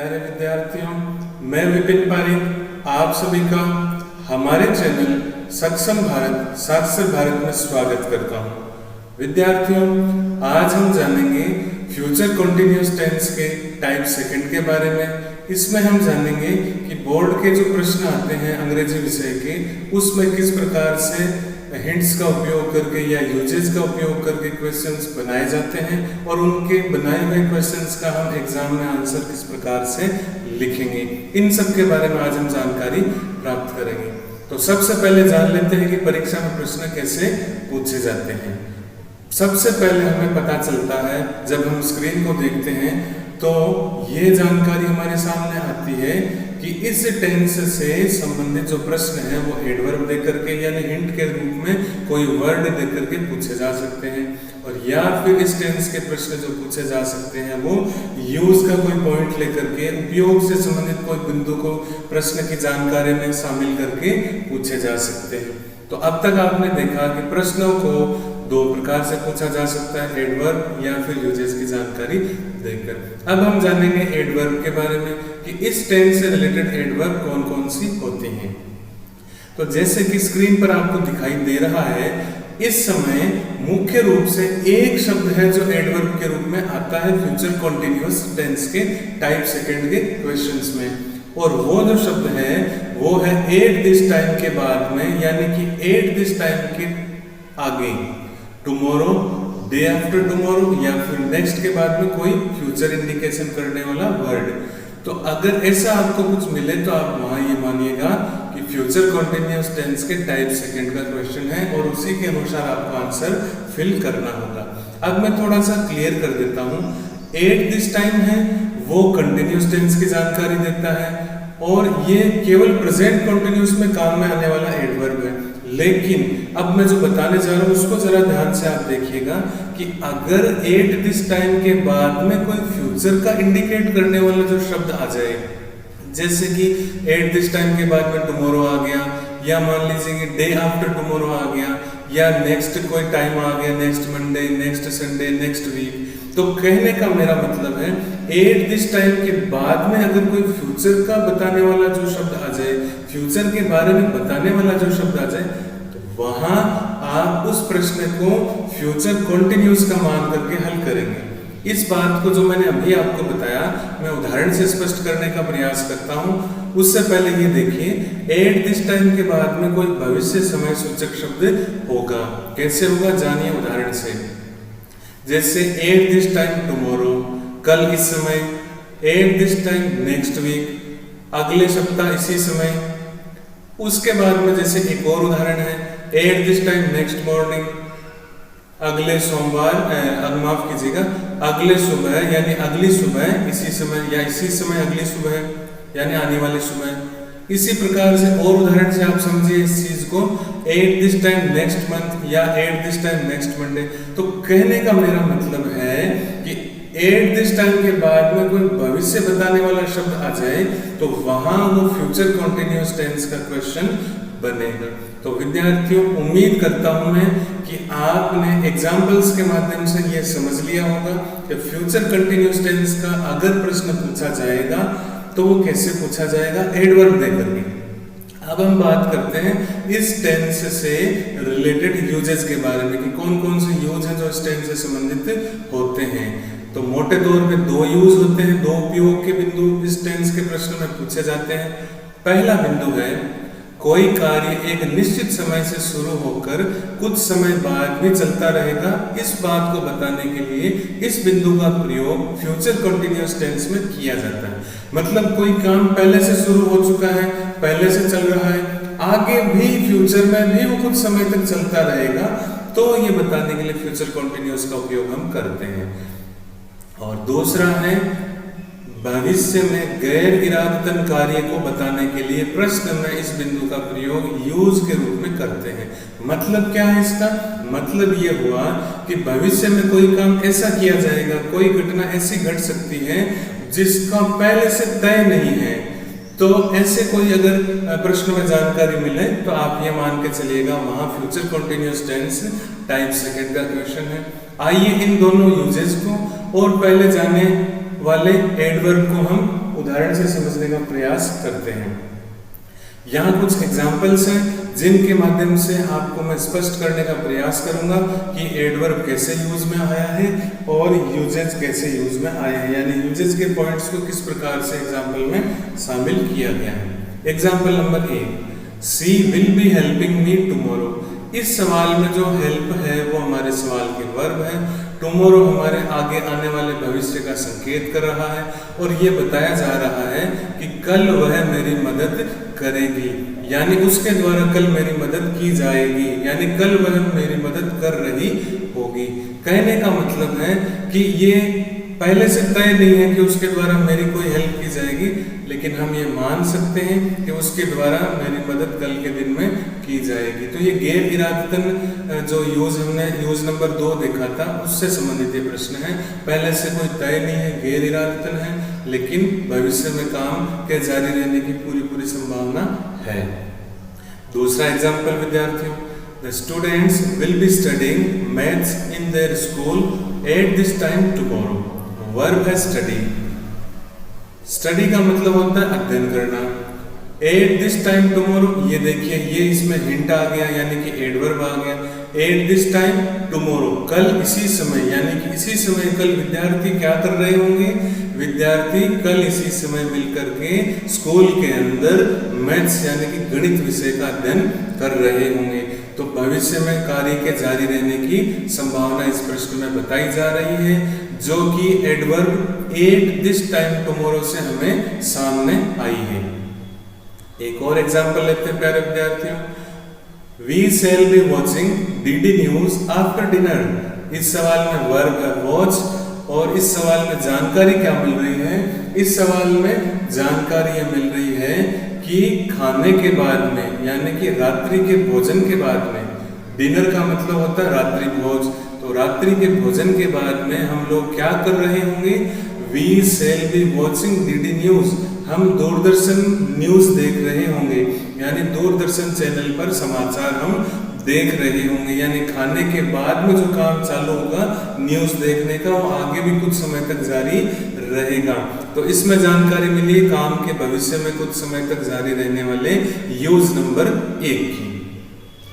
प्यारे विद्यार्थियों, मैं विपिन पारिक आप सभी का हमारे चैनल सक्षम भारत साक्षर भारत में स्वागत करता हूं। विद्यार्थियों, आज हम जानेंगे फ्यूचर कंटिन्यूअस टेंस के टाइप सेकंड के बारे में। इसमें हम जानेंगे कि बोर्ड के जो प्रश्न आते हैं अंग्रेजी विषय के, उसमें किस प्रकार से हिंट्स का उपयोग करके या यूजेस का उपयोग करके क्वेश्चंस बनाए जाते हैं और उनके बनाए हुए क्वेश्चंस का हम एग्जाम में आंसर किस प्रकार से लिखेंगे। इन सब के बारे में आज हम जानकारी प्राप्त करेंगे। तो सबसे पहले जान लेते हैं कि परीक्षा में प्रश्न कैसे पूछे जाते हैं। सबसे पहले हमें पता चलता है जब हम स्क्रीन को देखते हैं तो ये जानकारी हमारे सामने आती है कि इस टेंस से संबंधित जो प्रश्न है वो एडवर्ब देकर के यानी हिंट के रूप में कोई वर्ड देकर के पूछे जा सकते हैं, और या फिर इस टेंस के प्रश्न जो पूछे जा सकते हैं वो यूज का कोई पॉइंट लेकर के उपयोग से संबंधित कोई बिंदु को प्रश्न की जानकारी में शामिल करके पूछे जा सकते हैं। तो अब तक आपने देखा कि प्रश्नों को दो प्रकार से पूछा जा सकता है, एडवर्ब या फिर यूजेस की जानकारी देकर। अब हम जानेंगे एडवर्ब के बारे में कि इस टेंस से रिलेटेड एडवर्ब कौन कौन सी होती हैं। तो जैसे कि स्क्रीन पर आपको दिखाई दे रहा है, इस समय मुख्य रूप से एक शब्द है जो एडवर्ब के रूप में आता है फ्यूचर कंटिन्यूअस टेंस के टाइप सेकंड के क्वेश्चंस में, और वो जो शब्द है वो है एट दिस टाइम के बाद में, यानी कि एट दिस टाइम के आगे, टुमारो, डे आफ्टर टुमारो या फिर नेक्स्ट के बाद में कोई फ्यूचर इंडिकेशन करने वाला वर्ड। तो अगर ऐसा आपको कुछ मिले तो आप वहां ये मानिएगा कि फ्यूचर कंटिन्यूअस टेंस के टाइप सेकंड का क्वेश्चन है और उसी के अनुसार आपको आंसर फिल करना होगा। अब मैं थोड़ा सा क्लियर कर देता हूं। एट दिस टाइम है वो कंटिन्यूअस टेंस की जानकारी देता है और ये केवल प्रेजेंट कंटिन्यूअस में काम में आने वाला एडवर्ब है। लेकिन अब मैं जो बताने जा रहा हूं उसको जरा ध्यान से आप देखिएगा कि अगर एट दिस टाइम के बाद में कोई फ्यूचर का इंडिकेट करने वाला जो शब्द आ जाए, जैसे कि एट दिस टाइम के बाद में टुमारो आ गया, या मान लीजिए कि डे आफ्टर टुमारो आ गया, या नेक्स्ट कोई टाइम आ गया, next Monday, next Sunday, next week. तो कहने का मेरा मतलब है एट दिस टाइम के बाद में अगर कोई फ्यूचर का बताने वाला जो शब्द आ जाए, फ्यूचर के बारे में बताने वाला जो शब्द आ जाए, तो वहां आप उस प्रश्न को फ्यूचर कंटिन्यूअस का मान करके हल करेंगे। इस बात को जो मैंने अभी आपको बताया मैं उदाहरण से स्पष्ट करने का प्रयास करता हूं। उससे पहले ये देखिए, एट दिस टाइम के बाद में कोई भविष्य समय सूचक शब्द होगा। कैसे होगा जानिए उदाहरण से। जैसे एट दिस टाइम टुमारो, कल इस समय, at this time next week, अगले सप्ताह इसी समय। उसके बाद में जैसे एक और उदाहरण है, at this time next morning, अगले सोमवार, माफ कीजिएगा, अगले सुबह यानी अगली सुबह इसी समय, या इसी समय अगली सुबह यानी आने वाली सुबह। इसी प्रकार से और उदाहरण से आप समझिए इस चीज को, at this time next month या at this time next Monday. तो कहने का मेरा मतलब है कि एट दिस टाइम के बाद में कोई भविष्य बताने वाला शब्द आ जाए तो वहां वो फ्यूचर कंटिन्यूअस टेंस का क्वेश्चन बनेगा। तो विद्यार्थियों, उम्मीद करता हूं मैं कि आपने एग्जाम्पल्स के माध्यम से ये समझ लिया होगा कि फ्यूचर कंटिन्यूअस टेंस का अगर प्रश्न पूछा जाएगा तो वो कैसे पूछा जाएगा, एडवर्ब देकर के। अब हम बात करते हैं इस टेंस से रिलेटेड यूजेस के बारे में कि कौन कौन से यूज हैं जो इस टेंस से संबंधित होते हैं। तो मोटे तौर पे दो यूज होते हैं, दो उपयोग के बिंदु इस टेंस के प्रश्न में पूछे जाते हैं। पहला बिंदु है, कोई कार्य एक निश्चित समय से शुरू होकर कुछ समय बाद भी चलता रहेगा। इस बात को बताने के लिए इस बिंदु का प्रयोग फ्यूचर कंटिन्यूअस टेंस में किया जाता है। मतलब कोई काम पहले से शुरू हो चुका है, पहले से चल रहा है, आगे भी फ्यूचर में भी वो कुछ समय तक चलता रहेगा, तो ये बताने के लिए फ्यूचर कंटिन्यूअस का उपयोग हम करते हैं। और दूसरा है, भविष्य में गैर इरादतन कार्य को बताने के लिए प्रश्न में इस बिंदु का प्रयोग यूज के रूप में करते हैं। मतलब क्या है इसका? मतलब ये हुआ कि भविष्य में कोई काम ऐसा किया जाएगा, कोई घटना ऐसी घट सकती है जिसका पहले से तय नहीं है। तो ऐसे कोई अगर प्रश्न में जानकारी मिले तो आप ये मान के चलिएगा वहां future continuous tense type second का क्वेश्चन है। आइए इन दोनों यूजेस को और पहले जाने वाले एडवर्ब को हम उदाहरण से समझने का प्रयास करते हैं। यहाँ कुछ एग्जाम्पल्स हैं जिनके माध्यम से आपको मैं स्पष्ट करने का प्रयास करूंगा कि एडवर्ब कैसे यूज में आया है और यूजेज कैसे यूज में आया है, यानी यूजेज के पॉइंट्स को किस प्रकार से एग्जाम्पल में शामिल किया गया है। Example number 1, she will be helping me tomorrow. इस सवाल में जो हेल्प है वो हमारे सवाल के वर्ब है। टुमारो हमारे आगे आने वाले भविष्य का संकेत कर रहा है और ये बताया जा रहा है कि कल वह मेरी मदद करेगी, यानी उसके द्वारा कल मेरी मदद की जाएगी, यानी कल वह मेरी मदद कर रही होगी। कहने का मतलब है कि ये पहले से तय नहीं है कि उसके द्वारा मेरी कोई हेल्प की जाएगी, लेकिन हम ये मान सकते हैं कि उसके द्वारा मेरी मदद कल के दिन में की जाएगी। तो ये गैर इरादतन जो हमने यूज नंबर 2 देखा था उससे संबंधित ये प्रश्न है। पहले से कोई तय नहीं है, गैर इरादतन है, लेकिन भविष्य में काम के जारी रहने की पूरी संभावना है। दूसरा एग्जाम्पल विद्यार्थियों, the students will be studying maths in their school eight this time tomorrow. Verb है स्टडी। स्टडी का मतलब होता है अध्ययन करना। एट दिस टाइम टुमारो, ये देखिए ये इसमें हिंट आ गया, यानी कि एडवर्ब आ गया। एट दिस टाइम टुमारो, कल इसी समय, यानी कि इसी समय कल विद्यार्थी क्या कर रहे होंगे? विद्यार्थी कल इसी समय मिलकर के स्कूल के अंदर मैथ्स यानी कि गणित विषय का अध्ययन कर रहे होंगे। तो भविष्य में कार्य के जारी रहने की संभावना इस प्रश्न में बताई जा रही है, जो कि adverb eight this time tomorrow से हमें सामने आई है। एक और एग्जाम्पल लेते हैं प्यारे विद्यार्थियों, we shall be watching DD news after dinner. इस सवाल में वर्ब है वॉच और इस सवाल में जानकारी क्या मिल रही है? इस सवाल में जानकारी ये मिल रही है कि खाने के बाद में, यानी कि रात्रि के भोजन के बाद में, डिनर का मतलब होता है रात्रि भोज, तो रात्रि के भोजन के बाद में हम लोग क्या कर रहे होंगे? We shall be watching DD news, हम दूरदर्शन न्यूज देख रहे होंगे, यानी दूरदर्शन चैनल पर समाचार हम देख रहे होंगे। यानी खाने के बाद में जो काम चालू होगा न्यूज देखने का, वो आगे भी कुछ समय तक जारी रहेगा। तो इसमें जानकारी मिली काम के भविष्य में कुछ समय तक जारी रहने वाले यूज नंबर 1 की।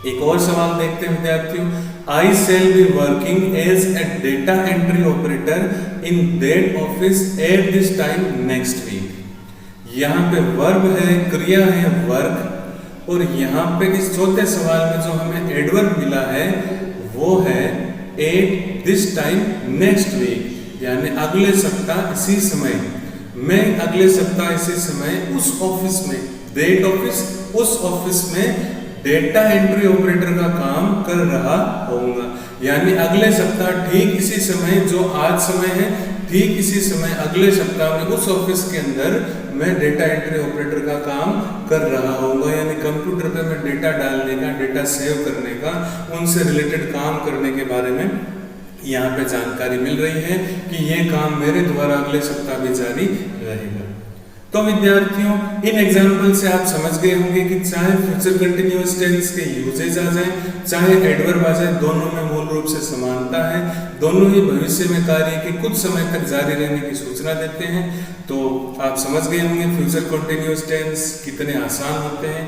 एक और सवाल देखते हैं विद्यार्थियों, I shall be working as a data entry operator in that office at this time next week. यहाँ पे वर्ब है, क्रिया है वर्क, और यहाँ पे इस चौथे सवाल में जो हमें एडवर्ब मिला है वो है at this time next week, यानी अगले सप्ताह इसी समय। मैं अगले सप्ताह इसी समय उस ऑफिस में, दैट ऑफिस, उस ऑफिस में डेटा एंट्री ऑपरेटर का काम कर रहा होऊंगा, यानी अगले सप्ताह ठीक इसी समय, जो आज समय है ठीक इसी समय अगले सप्ताह में उस ऑफिस के अंदर मैं डेटा एंट्री ऑपरेटर का काम कर रहा होऊंगा, यानी कंप्यूटर पे मैं डेटा डालने का, डेटा सेव करने का, उनसे रिलेटेड काम करने के बारे में यहाँ पे जानकारी मिल रही है कि ये काम मेरे द्वारा अगले सप्ताह भी जारी रहेगा। तो विद्यार्थियों, इन एग्जाम्पल से आप समझ गए होंगे कि चाहे फ्यूचर कंटिन्यूअस टेंस के यूजेज आ जाए, चाहे एडवर्ब आ जाए, दोनों में मूल रूप से समानता है। दोनों ही भविष्य में कार्य के कुछ समय तक जारी रहने की सूचना देते हैं। तो आप समझ गए होंगे फ्यूचर कंटिन्यूअस टेंस कितने आसान होते हैं।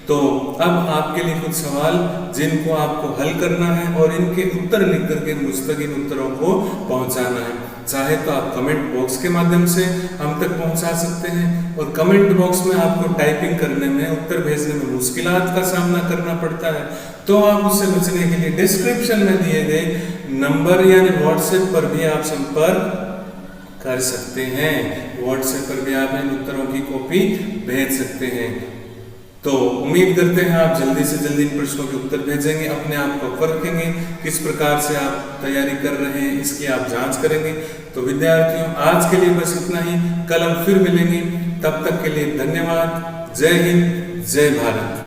तो अब आपके लिए कुछ सवाल जिनको आपको हल करना है और इनके उत्तर लिख करके मुझ तक इन उत्तरों को पहुंचाना है। चाहे तो आप कमेंट बॉक्स के माध्यम से हम तक पहुंचा सकते हैं, और कमेंट बॉक्स में आपको टाइपिंग करने में, उत्तर भेजने में मुश्किलात का सामना करना पड़ता है, तो आप उससे बचने के लिए डिस्क्रिप्शन में दिए गए नंबर यानी व्हाट्सएप पर भी आप संपर्क कर सकते हैं। व्हाट्सएप पर भी आप इन उत्तरों की कॉपी भेज सकते हैं। तो उम्मीद करते हैं आप जल्दी से जल्दी इन प्रश्नों के उत्तर भेजेंगे, अपने आप को अवगत रखेंगे, किस प्रकार से आप तैयारी कर रहे हैं इसकी आप जांच करेंगे। तो विद्यार्थियों, आज के लिए बस इतना ही, कल हम फिर मिलेंगे, तब तक के लिए धन्यवाद। जय हिंद, जय भारत।